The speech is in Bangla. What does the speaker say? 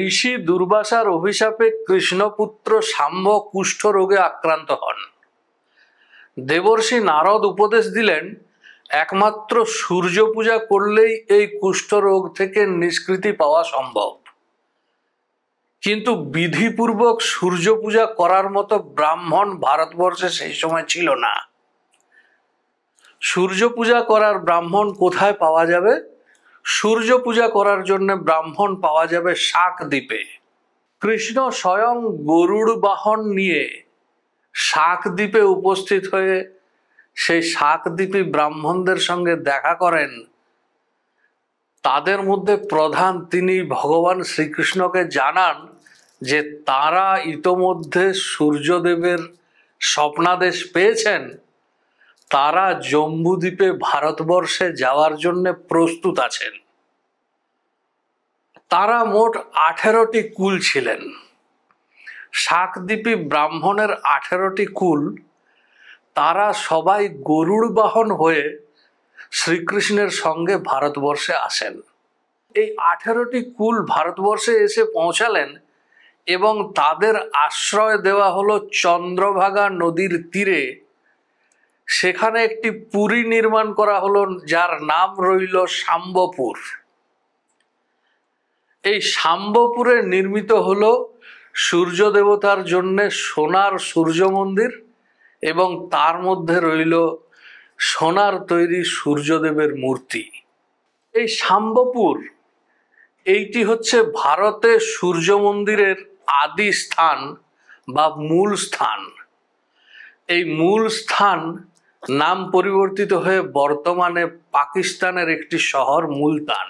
ঋষি দুর্বাসার অভিশাপে কৃষ্ণপুত্র শাম্ব কুষ্ঠ রোগে আক্রান্ত হন। দেবর্ষি নারদ উপদেশ দিলেন একমাত্র সূর্য পূজা করলেই এই কুষ্ঠ রোগ থেকে নিষ্কৃতি পাওয়া সম্ভব। কিন্তু বিধিপূর্বক সূর্য পূজা করার মতো ব্রাহ্মণ ভারতবর্ষে সেই সময় ছিল না। সূর্য পূজা করার ব্রাহ্মণ কোথায় পাওয়া যাবে? সূর্য পূজা করার জন্য ব্রাহ্মণ পাওয়া যাবে শাকদ্বীপে। কৃষ্ণ স্বয়ং গরুড় বাহন নিয়ে শাকদ্বীপে উপস্থিত হয়ে সেই শাকদ্বীপী ব্রাহ্মণদের সঙ্গে দেখা করেন। তাদের মধ্যে প্রধান তিনি ভগবান শ্রীকৃষ্ণকে জানান যে তারা ইতোমধ্যে সূর্যদেবের স্বপ্নাদেশ পেয়েছেন, তারা জম্বুদ্বীপে ভারতবর্ষে যাওয়ার জন্য প্রস্তুত আছেন। তারা মোট 18টি কুল ছিলেন। শাকদ্বীপী ব্রাহ্মণের 18টি কুল, তারা সবাই গরুড় বাহন হয়ে শ্রীকৃষ্ণের সঙ্গে ভারতবর্ষে আসেন। এই 18টি কুল ভারতবর্ষে এসে পৌঁছালেন এবং তাদের আশ্রয় দেওয়া হলো চন্দ্রভাগা নদীর তীরে। সেখানে একটি পুরী নির্মাণ করা হলো, যার নাম রইল শাম্বপুর। এই শাম্বপুরে নির্মিত হলো সূর্য দেবতার জন্য সোনার সূর্য মন্দির এবং তার মধ্যে রইল সোনার তৈরি সূর্যদেবের মূর্তি। এই শাম্বপুর এইটি হচ্ছে ভারতে সূর্য মন্দিরের আদি স্থান বা মূল স্থান। এই মূল স্থান নাম পরিবর্তিত হয়ে বর্তমানে পাকিস্তানের একটি শহর মুলতান।